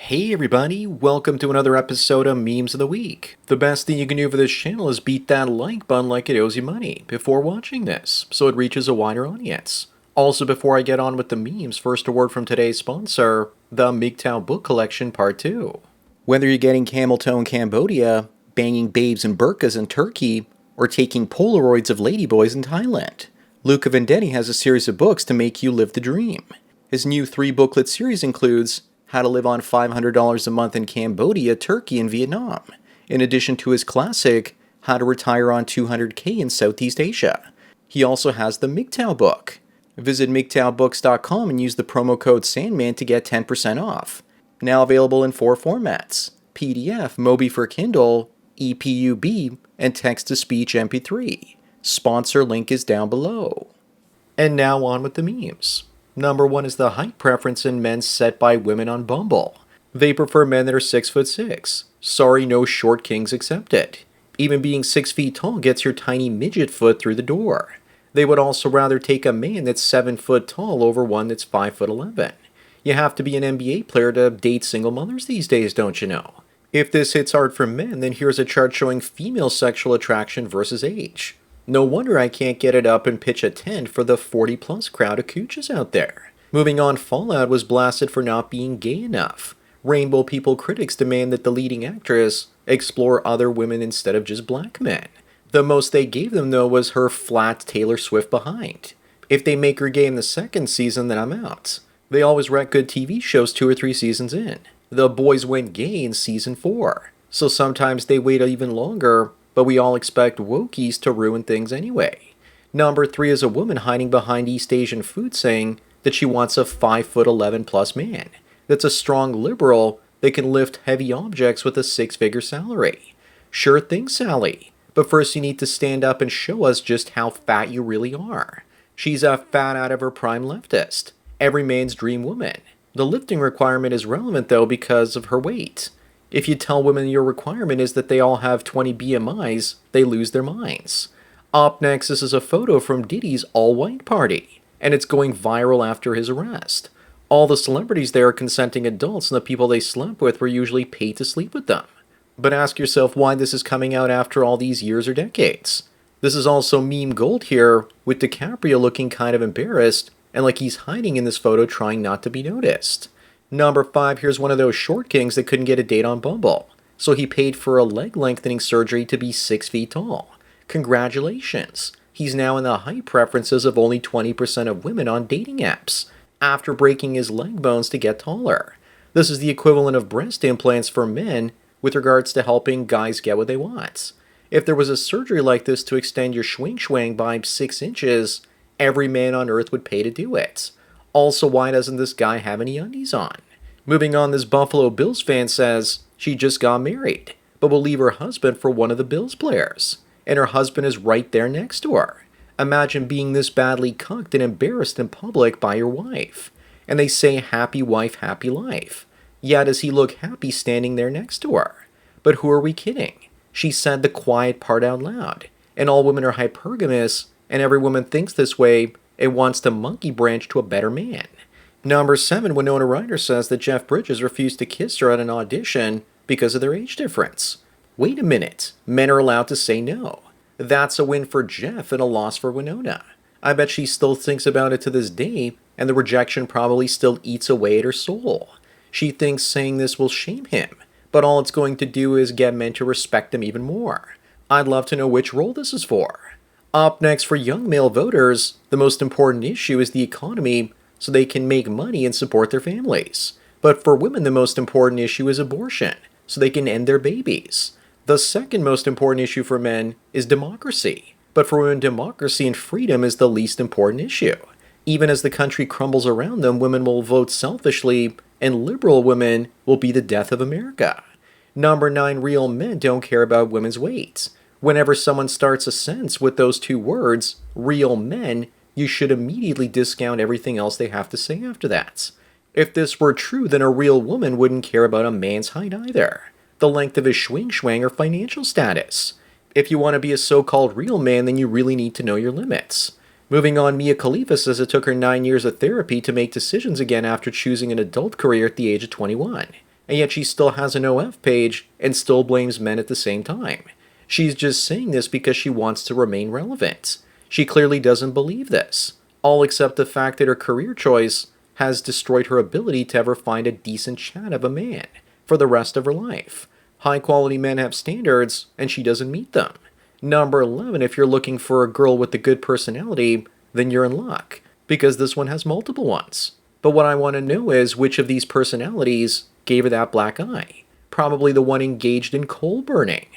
Hey everybody, welcome to another episode of Memes of the Week. The best thing you can do for this channel is beat that like button like it owes you money before watching this, so it reaches a wider audience. Also, before I get on with the memes, first a word from today's sponsor, the MGTOW book collection part 2. Whether you're getting camel toe in Cambodia, banging babes in burqas in Turkey, or taking Polaroids of ladyboys in Thailand, Luca Vendetti has a series of books to make you live the dream. His new 3-booklet series includes How to Live on $500 a Month in Cambodia, Turkey, and Vietnam, in addition to his classic, How to Retire on $200K in Southeast Asia. He also has the MGTOW book. Visit MGTOWbooks.com and use the promo code SANDMAN to get 10% off. Now available in 4 formats, PDF, Mobi for Kindle, EPUB, and text-to-speech MP3. Sponsor link is down below. And now on with the memes. Number 1 is the height preference in men set by women on Bumble. They prefer men that are 6'6". Sorry, no short kings accepted. Even being 6 feet tall gets your tiny midget foot through the door. They would also rather take a man that's 7 foot tall over one that's 5'11". You have to be an NBA player to date single mothers these days, don't you know? If this hits hard for men, then here's a chart showing female sexual attraction versus age. No wonder I can't get it up and pitch a tent for the 40-plus crowd of cooches out there. Moving on, Fallout was blasted for not being gay enough. Rainbow People critics demand that the leading actress explore other women instead of just black men. The most they gave them, though, was her flat Taylor Swift behind. If they make her gay in the 2nd season, then I'm out. They always wreck good TV shows 2 or 3 seasons in. The boys went gay in season 4, so sometimes they wait even longer, but we all expect wokies to ruin things anyway. Number 3 is a woman hiding behind East Asian food saying that she wants a 5'11" plus man. That's a strong liberal that can lift heavy objects with a 6-figure salary. Sure thing, Sally. But first you need to stand up and show us just how fat you really are. She's a fat out of her prime leftist. Every man's dream woman. The lifting requirement is relevant though because of her weight. If you tell women your requirement is that they all have 20 BMIs, they lose their minds. Up next, this is a photo from Diddy's all-white party, and it's going viral after his arrest. All the celebrities there are consenting adults, and the people they slept with were usually paid to sleep with them. But ask yourself why this is coming out after all these years or decades. This is also meme gold here, with DiCaprio looking kind of embarrassed, and like he's hiding in this photo trying not to be noticed. Number 5, here's one of those short kings that couldn't get a date on Bumble, so he paid for a leg lengthening surgery to be 6 feet tall. Congratulations! He's now in the height preferences of only 20% of women on dating apps, after breaking his leg bones to get taller. This is the equivalent of breast implants for men with regards to helping guys get what they want. If there was a surgery like this to extend your schwing by 6 inches, every man on earth would pay to do it. Also, why doesn't this guy have any undies on? Moving on, this Buffalo Bills fan says she just got married, but will leave her husband for one of the Bills players. And her husband is right there next to her. Imagine being this badly cucked and embarrassed in public by your wife. And they say happy wife, happy life. Yeah, does he look happy standing there next to her? But who are we kidding? She said the quiet part out loud. And all women are hypergamous, and every woman thinks this way and wants to monkey branch to a better man. Number 7, Winona Ryder says that Jeff Bridges refused to kiss her at an audition because of their age difference. Wait a minute, men are allowed to say no. That's a win for Jeff and a loss for Winona. I bet she still thinks about it to this day, and the rejection probably still eats away at her soul. She thinks saying this will shame him, but all it's going to do is get men to respect him even more. I'd love to know which role this is for. Up next, for young male voters, the most important issue is the economy so they can make money and support their families. But for women, the most important issue is abortion so they can end their babies. The second most important issue for men is democracy. But for women, democracy and freedom is the least important issue. Even as the country crumbles around them, women will vote selfishly, and liberal women will be the death of America. Number 9, real men don't care about women's weight. Whenever someone starts a sentence with those 2 words, real men, you should immediately discount everything else they have to say after that. If this were true, then a real woman wouldn't care about a man's height either, the length of his schwing or financial status. If you want to be a so-called real man, then you really need to know your limits. Moving on, Mia Khalifa says it took her 9 years of therapy to make decisions again after choosing an adult career at the age of 21. and yet she still has an OF page and still blames men at the same time. She's just saying this because she wants to remain relevant. She clearly doesn't believe this, all except the fact that her career choice has destroyed her ability to ever find a decent chat of a man for the rest of her life. High quality men have standards, and she doesn't meet them. Number 11, if you're looking for a girl with a good personality, then you're in luck, because this one has multiple ones. But what I want to know is which of these personalities gave her that black eye. Probably the one engaged in coal burning.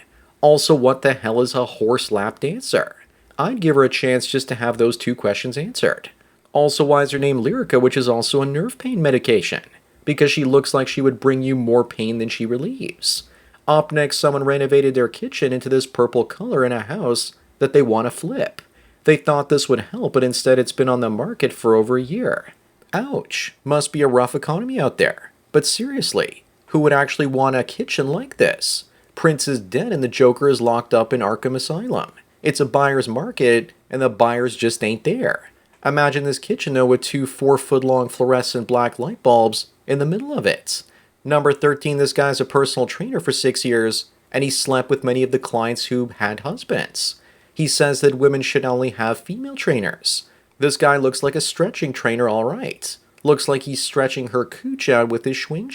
Also, what the hell is a horse lap dancer? I'd give her a chance just to have those two questions answered. Also, why is her name Lyrica, which is also a nerve pain medication? Because she looks like she would bring you more pain than she relieves. Up next, someone renovated their kitchen into this purple color in a house that they want to flip. They thought this would help, but instead it's been on the market for over a year. Ouch, must be a rough economy out there. But seriously, who would actually want a kitchen like this? Prince is dead and the Joker is locked up in Arkham Asylum. It's a buyer's market, and the buyers just ain't there. Imagine this kitchen though with two 4-foot-long fluorescent black light bulbs in the middle of it. Number 13, this guy's a personal trainer for 6 years, and he slept with many of the clients who had husbands. He says that women should only have female trainers. This guy looks like a stretching trainer, alright. Looks like he's stretching her cooch out with his swing.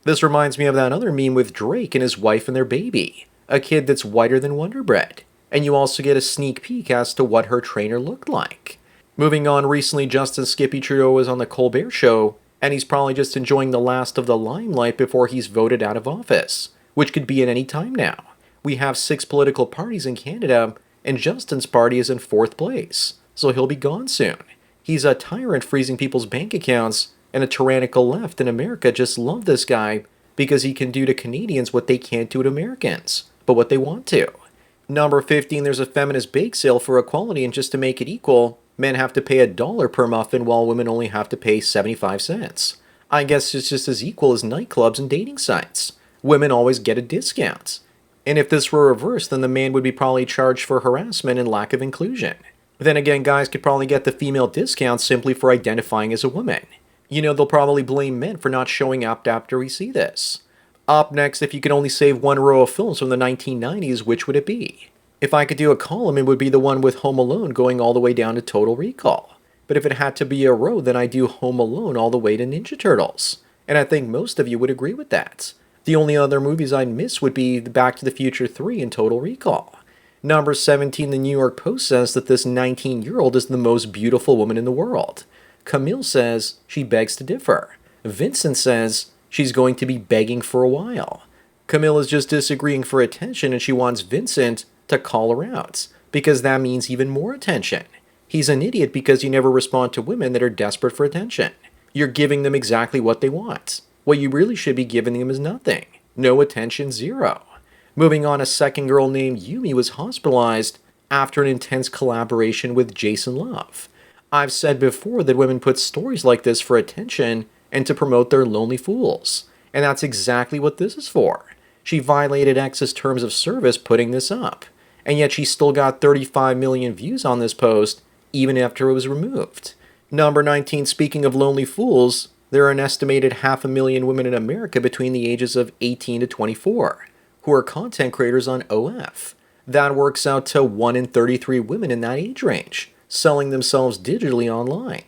This reminds me of that other meme with Drake and his wife and their baby. A kid that's whiter than Wonder Bread. And you also get a sneak peek as to what her trainer looked like. Moving on, recently Justin Skippy Trudeau was on the Colbert Show, and he's probably just enjoying the last of the limelight before he's voted out of office, which could be at any time now. We have 6 political parties in Canada, and Justin's party is in 4th place, so he'll be gone soon. He's a tyrant freezing people's bank accounts, and a tyrannical left in America just love this guy because he can do to Canadians what they can't do to Americans, but what they want to. Number 15, there's a feminist bake sale for equality, and just to make it equal, men have to pay $1 per muffin while women only have to pay 75 cents. I guess it's just as equal as nightclubs and dating sites. Women always get a discount. And if this were reversed, then the man would be probably charged for harassment and lack of inclusion. Then again, guys could probably get the female discount simply for identifying as a woman. You know, they'll probably blame men for not showing up after we see this. Up next, if you could only save one row of films from the 1990s, which would it be? If I could do a column, it would be the one with Home Alone going all the way down to Total Recall. But if it had to be a row, then I'd do Home Alone all the way to Ninja Turtles. And I think most of you would agree with that. The only other movies I'd miss would be Back to the Future 3 and Total Recall. Number 17, the New York Post says that this 19-year-old is the most beautiful woman in the world. Camille says she begs to differ. Vincent says she's going to be begging for a while. Camille is just disagreeing for attention, and she wants Vincent to call her out, because that means even more attention. He's an idiot because you never respond to women that are desperate for attention. You're giving them exactly what they want. What you really should be giving them is nothing. No attention, zero. Moving on, a second girl named Yumi was hospitalized after an intense collaboration with Jason Love. I've said before that women put stories like this for attention and to promote their lonely fools. And that's exactly what this is for. She violated X's terms of service putting this up. And yet she still got 35 million views on this post, even after it was removed. Number 19, speaking of lonely fools, there are an estimated 500,000 women in America between the ages of 18 to 24 who are content creators on OF. That works out to 1 in 33 women in that age range, selling themselves digitally online.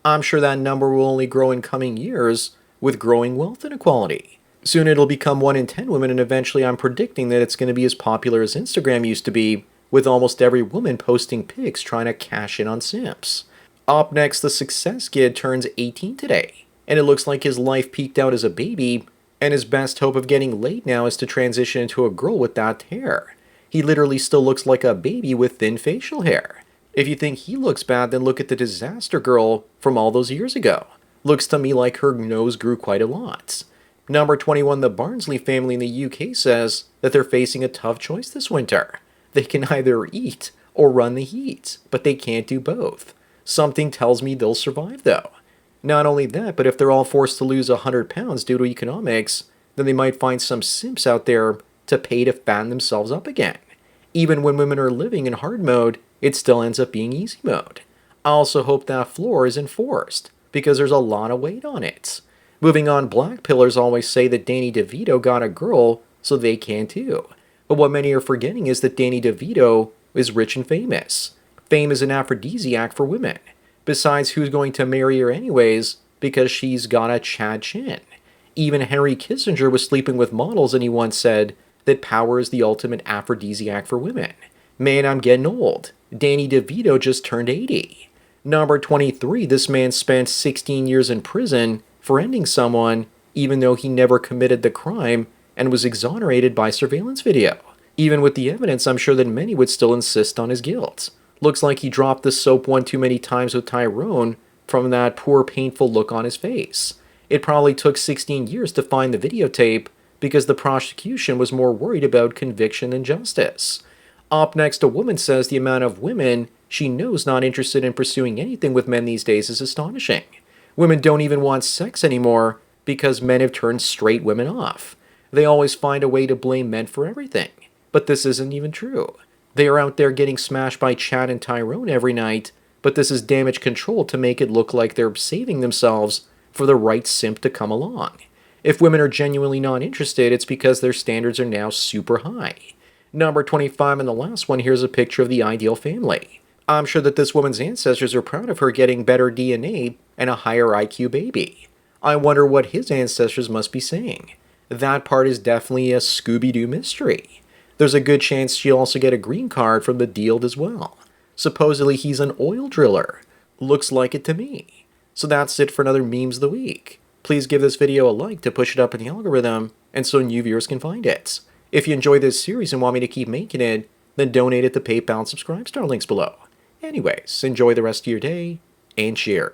I'm sure that number will only grow in coming years with growing wealth inequality. Soon it'll become 1 in 10 women, and eventually I'm predicting that it's going to be as popular as Instagram used to be, with almost every woman posting pics trying to cash in on simps. Up next, the Success Kid turns 18 today, and it looks like his life peaked out as a baby, and his best hope of getting laid now is to transition into a girl with that hair. He literally still looks like a baby with thin facial hair. If you think he looks bad, then look at the Disaster Girl from all those years ago. Looks to me like her nose grew quite a lot. Number 21, the Barnsley family in the UK says that they're facing a tough choice this winter. They can either eat or run the heat, but they can't do both. Something tells me they'll survive though. Not only that, but if they're all forced to lose 100 pounds due to economics, then they might find some simps out there to pay to fatten themselves up again. Even when women are living in hard mode, it still ends up being easy mode. I also hope that floor is enforced, because there's a lot of weight on it. Moving on, Blackpillers always say that Danny DeVito got a girl, so they can too. But what many are forgetting is that Danny DeVito is rich and famous. Fame is an aphrodisiac for women. Besides, who's going to marry her anyways because she's got a Chad chin? Even Henry Kissinger was sleeping with models and he once said that power is the ultimate aphrodisiac for women. Man, I'm getting old. Danny DeVito just turned 80. Number 23, this man spent 16 years in prison for ending someone even though he never committed the crime and was exonerated by surveillance video. Even with the evidence, I'm sure that many would still insist on his guilt. Looks like he dropped the soap one too many times with Tyrone from that poor, painful look on his face. It probably took 16 years to find the videotape because the prosecution was more worried about conviction than justice. Up next, a woman says the amount of women she knows not interested in pursuing anything with men these days is astonishing. Women don't even want sex anymore because men have turned straight women off. They always find a way to blame men for everything. But this isn't even true. They are out there getting smashed by Chad and Tyrone every night, but this is damage control to make it look like they're saving themselves for the right simp to come along. If women are genuinely not interested, it's because their standards are now super high. Number 25 and the last one, here's a picture of the ideal family. I'm sure that this woman's ancestors are proud of her getting better DNA and a higher IQ baby. I wonder what his ancestors must be saying. That part is definitely a Scooby-Doo mystery. There's a good chance she'll also get a green card from the deal as well. Supposedly he's an oil driller. Looks like it to me. So that's it for another Memes of the Week. Please give this video a like to push it up in the algorithm and so new viewers can find it. If you enjoy this series and want me to keep making it, then donate at the PayPal and subscribe star links below. Anyways, enjoy the rest of your day and cheers.